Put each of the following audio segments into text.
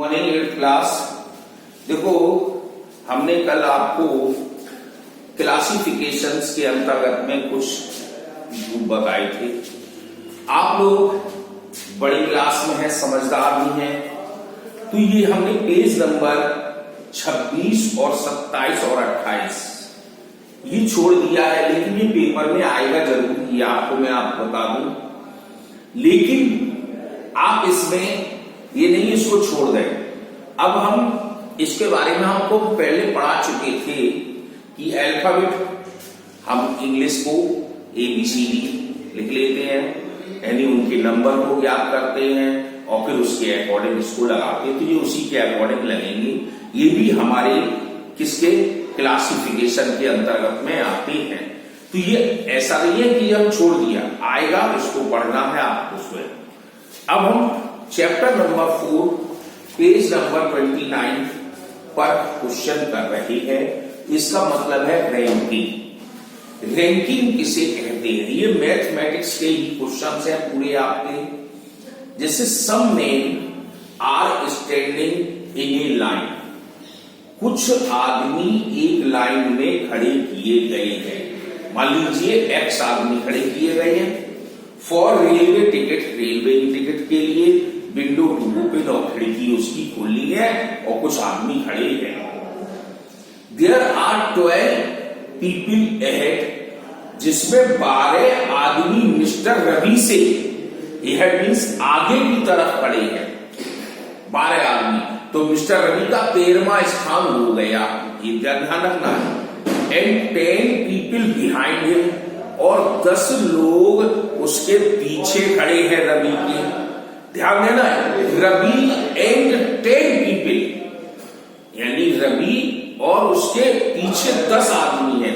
Morning 8th class. देखो हमने कल आपको क्लासिफिकेशंस के अंतर्गत में कुछ ग्रुप बताए थे। आप लोग बड़ी क्लास में हैं, समझदार भी हैं, तो ये हमने पेज नंबर 26 और 27 और 28 ये छोड़ दिया है, लेकिन ये पेपर में आएगा जरूर, ये आपको मैं आपको बता दूं। लेकिन आप इसमें ये नहीं इसको छोड़ दें। अब हम इसके बारे में हमको पहले पढ़ा चुके थे कि अल्फाबेट हम इंग्लिश को ABCD लिख लेते हैं, यानी उनके नंबर को याद करते हैं और फिर उसके अकॉर्डिंग इसको लगाते हैं, तो ये उसी के अकॉर्डिंग लगेंगे। ये भी हमारे किसके क्लासिफिकेशन के अंतर्गत में आते हैं। तो ये ऐसा नहीं है कि हम छोड़ दिया, आएगा इसको पढ़ना है आपको स्वयं। अब हम चैप्टर नंबर 4 पेज नंबर 29 पर क्वेश्चन कर रहे हैं। इसका मतलब है रैंकिंग। रैंकिंग किसे कहते हैं? ये मैथमेटिक्स के ही क्वेश्चन हैं पूरे आपके। जैसे some men are standing in a line, कुछ आदमी एक लाइन में खड़े किए गए हैं। मान लीजिए X आदमी खड़े किए गए हैं। फॉर रेलवे टिकट, रेलवे की टिकट के लिए विंडो टू ओपन और खिड़की उसकी खुली है और कुछ आदमी खड़े हैं। देयर आर 12 पीपल अहेड, जिसमें 12 आदमी मिस्टर रवि से, यह मीन्स आगे की तरफ खड़े हैं 12 आदमी, तो मिस्टर रवि का 13वां स्थान हो गया, ये ध्यान रखना है। एंड 10 पीपल बिहाइंड हिम, और 10 लोग उसके पीछे खड़े हैं रवि के। ध्यान देना है, रवि एंड 10 पीपल, यानी रवि और उसके पीछे 10 आदमी हैं।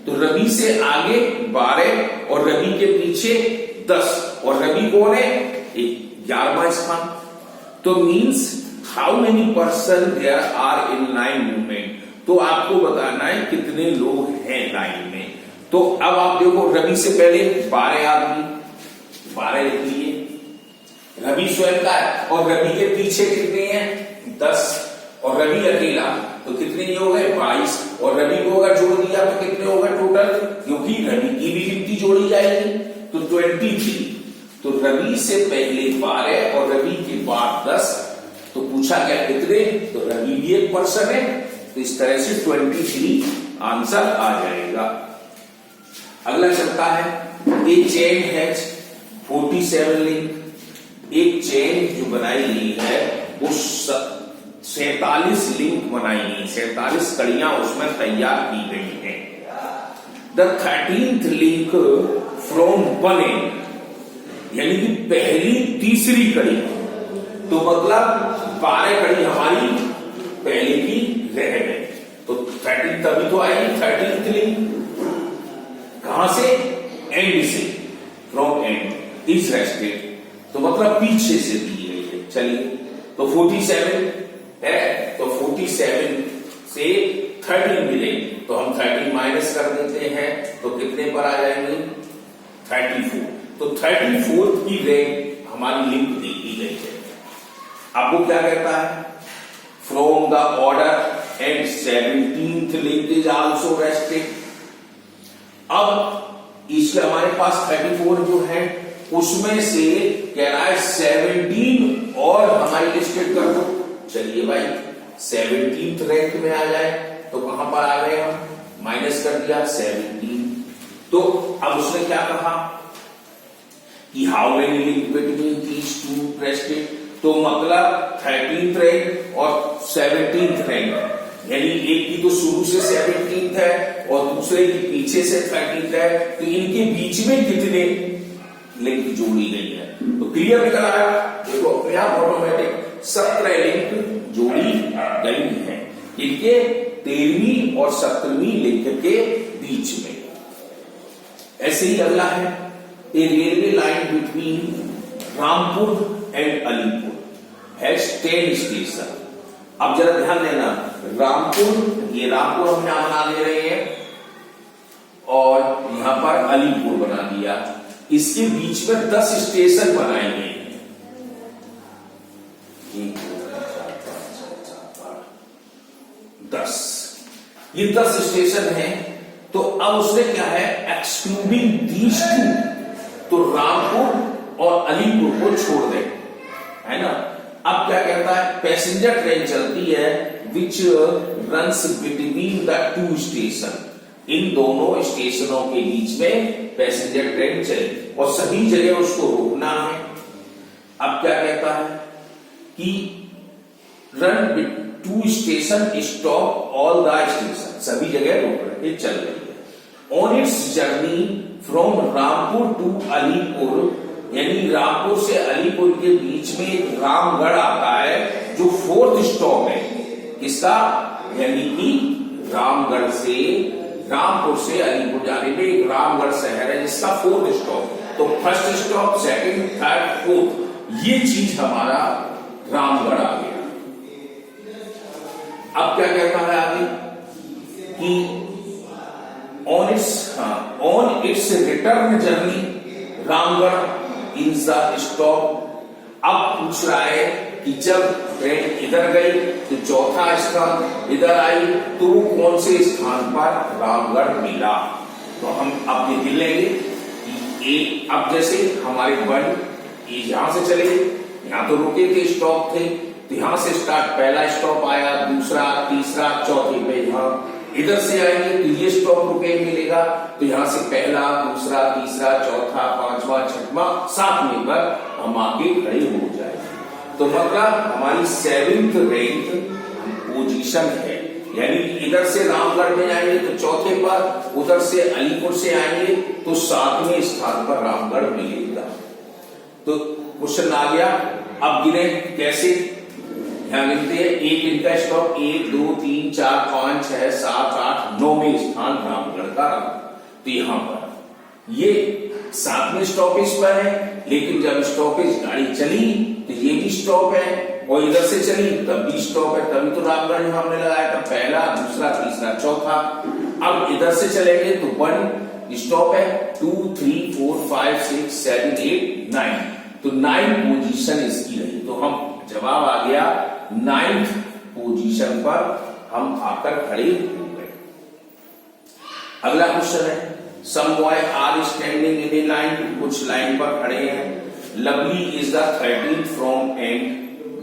तो रवि से आगे 12 और रवि के पीछे 10, और रवि कौन है? 11वां स्थान। तो means how many person there are in line movement, तो आपको बताना है कितने लोग हैं लाइन में। तो अब आप देखो, रवि से पहले 12 आदमी, 12 लिख लिए, रवि स्वयं का है, और रवि के पीछे कितने हैं? 10, और रवि अकेला, तो कितने हो गए? 22, और रवि को अगर जोड़ दिया तो कितने हो गए टोटल? क्योंकि रवि की भी गिनती जोड़ी जाएगी, तो 23। तो रवि से पहले 12 और रवि के बाद 10, तो पूछा क्या कितने? तो रवि भी एक पर्सन है, तो इस तरह से 23 आंसर आ जाएगा। अगला चलता है, एक चेन हैज 47 लिंक। एक चेन जो बनाई गई है वो 47 लिंक बनाई गई, 47 कड़ियां उसमें तैयार की गई हैं। The 13th link from 1 and, यानी कि पहली तीसरी कड़ी, तो मतलब 12 कड़ी हमारी पहले की रह गई, तो 13 तभी तो आएगी 13th लिंक। कहां से? एंड से, फ्रॉम एंड इज रेस्टेड, तो मतलब पीछे से दी गई है। चलिए, तो 47 है, तो 47 से 13 मिले, तो हम 13 माइनस कर देते हैं, तो कितने पर आ जाएंगे? 34। तो 34 की रैंक हमारी लिंक दी गई है। आपको क्या कहता है? From the order and 17th link is also rested. अब इसमें हमारे पास 34 जो है उसमें से कह रहा है 17 और हमारी लिस्टेड कर दो। चलिए भाई, 17th रैंक में आ जाए, तो कहां पर आ गए हम? माइनस कर दिया 17। तो अब उसने क्या कहा कि how many link between these two rested, तो मतलब 13th रैंक और 17th रैंक, यानी एक की तो शुरू से 17th है और दूसरे की पीछे से 13th है, तो इनके बीच में कितने लिंक जोड़ी गई है? तो क्लियर निकल आया। देखो अपने आप ऑटोमेटिक 17 लिंक जोड़ी गई है इनके 13वीं और 17वीं लिंक के बीच में। ऐसे ही अगला है, a railway line between Rampur and Alipur has 10 station. अब जरा ध्यान देना, रामपुर, ये रामपुर हम यहां बना दे रहे हैं और यहां पर अलीपुर बना दिया, इसके बीच में 10 स्टेशन बनाए गए हैं। 1 2 3 4 5 ये 10 स्टेशन है। तो अब उसने क्या है, एक्सक्लूडिंग दीज टू, तो रामपुर और अलीपुर को छोड़ दे, है ना। अब क्या कहता है, पैसेंजर ट्रेन चलती है which runs between the two station, इन दोनों स्टेशनों के बीच में पैसेंजर ट्रेन चले और सभी जगह उसको रोकना है। अब क्या कहता है कि run to station, stop all the station, सभी जगह रोक रहे, चल रही है। On its journey from Rampur to Alipur, यानी रामपुर से अलीपुर के बीच में रामगढ़ आता है, जो 4th स्टॉप है किसका, यानी कि रामगढ़ से, रामपुर से अलीपुर जाने में एक रामगढ़ शहर है जिसका 4th स्टॉप। तो 1st stop, 2nd, 3rd, 4th, ये चीज हमारा रामगढ़ आ गया। अब क्या कहता है आगे कि on it's return journey Ramgarh in the stop. अब पूछ रहा है कि जब ट्रेन इधर गई तो चौथा स्थान इधर आई, तो वो कौन से स्थान पर रामगढ़ मिला। तो हम अब ये गिन लेंगे कि एक, अब जैसे हमारे वन यहां से चले, यहां तो रुके थे, स्टॉप थे, तो यहां से स्टार्ट, पहला स्टॉप आया, दूसरा, तीसरा, चौथे पे यहां इधर से आएंगे तो ये स्टॉप रुके मिलेगा, तो यहां से पहला, दूसरा, तीसरा, चौथा, पांचवा, छठवां, सातवें पर हम आगे खड़े हो जाएंगे। तो मतलब हमारी 7th रैंक पोजीशन है, यानी इधर से रामगढ़ में आएंगे तो चौथे पर, उधर से अलीपुर से आएंगे तो 7वें स्थान पर रामगढ़ मिलेगा। तो क्वेश्चन आ गया। अब गिने कैसे, यहां गिनते हैं, एक इनका स्टॉप 1, 2, 3, 4, 5, 6, 7, 8, 9वें स्थान रामगढ़ का। तो यहां पर ये 7वें स्टॉपेज पर है, लेकिन जब स्टॉपेज गाड़ी चली तो ये भी स्टॉप है, और इधर से चली तब भी स्टॉप है, तभी तो रामगढ़ में हमने लगाया था पहला, दूसरा, तीसरा, चौथा। अब इधर से चलेंगे तो 1 स्टॉप है, 2, 3, 4, 5, 6, 7, 8, 9, तो 9 पोजीशन इसकी रही। तो हम जवाब आ गया 9th पोजीशन पर हम आकर खड़े हो गए। अगला क्वेश्चन है, some boy are standing in a line, कुछ लाइन पर खड़े हैं। Lovely is the 13th from end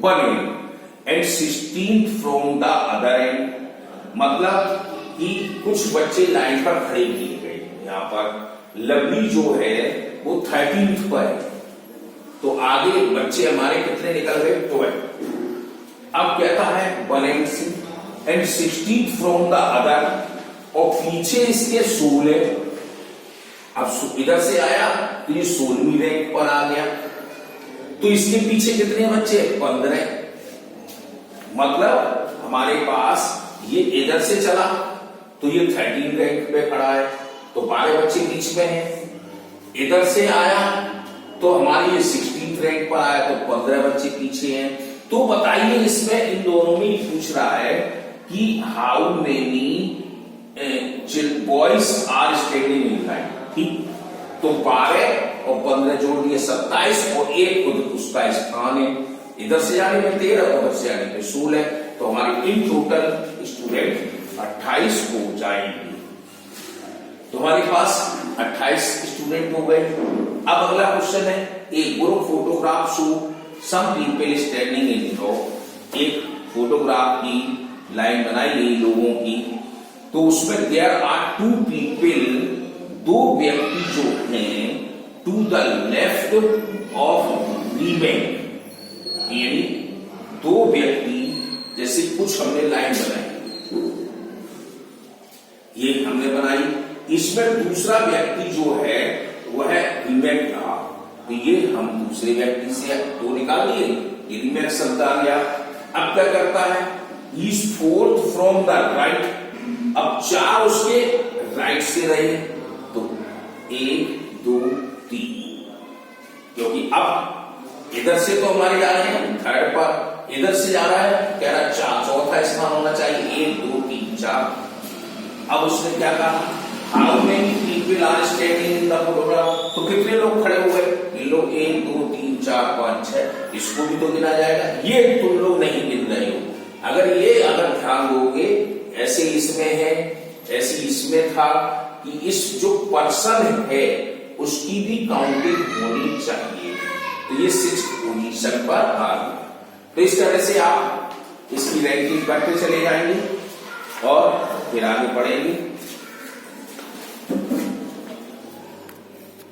one and and 16th from the other end, मतलब कि कुछ बच्चे लाइन पर खड़े किए गए। यहाँ पर लवली जो है वो 13th पर है, तो आगे बच्चे हमारे कितने निकल गए, 12। अब कहता है 1 and 16th from the other, और पीछे इसके 16। अब इधर से आया तो ये 16वीं रैंक पर आ गया, तो इसके पीछे कितने बच्चे, 15। मतलब हमारे पास ये इधर से चला तो ये 13 रैंक पे खड़ा है, तो 12 बच्चे बीच में हैं। इधर से आया तो हमारी ये 16th रैंक पर आया, तो 15 बच्चे पीछे हैं। तो बताइए इसमें इन दोनों में पूछ रहा है कि how many boys are standing in line, ठीक। तो 12 और 15 जोड़ दिए 27, और एक खुद उसका स्थान है, इधर से जाने में 13, उधर से जाने में 16, तो हमारे इन टोटल स्टूडेंट 28 हो जाएंगे। तो हमारे पास 28 स्टूडेंट हो गए। अब अगला क्वेश्चन है, एक group photograph show some people standing in row, एक फोटोग्राफ की लाइन बनाई गई लोगों की, तो उसमें देयर आर 2 पीपल, 2 व्यक्ति जो हैं, to the left of women, यानी 2 व्यक्ति, जैसे कुछ हमने लाइन बनाई, ये हमने बनाई, इसमें दूसरा व्यक्ति जो है वह रीमेक रहा, तो ये हम दूसरे व्यक्ति से 2 निकाल लिए, ये रीमेक शब्द आ गया। अब क्या करता है, is 4th from the right, अब 4 उसके राइट से रहे, तो 1, 2, 3, क्योंकि अब इधर से तो हमारे जा रहे हैं 3rd पर, इधर से जा रहा है, कह रहा 4, चौथा स्थान होना चाहिए, 1, 2, 3, 4। अब उसने क्या कहा, how many people are standing in the photograph, तो कितने लोग खड़े हुए, ये लोग 1, 2, 3, 4, 5, 6, इसको भी तो गिना जाएगा। ये तुम लोग नहीं गिन रहे हो, अगर ध्यान दोगे ऐसे इसमें है, ऐसे इसमें था कि इस जो पर्सन है उसकी भी काउंटिंग होनी चाहिए। तो ये 6 पोजीशन पर आ गया। तो इस तरह से आप इसकी रैंकिंग करते चले जाएंगे और फिर आगे बढ़ेंगे।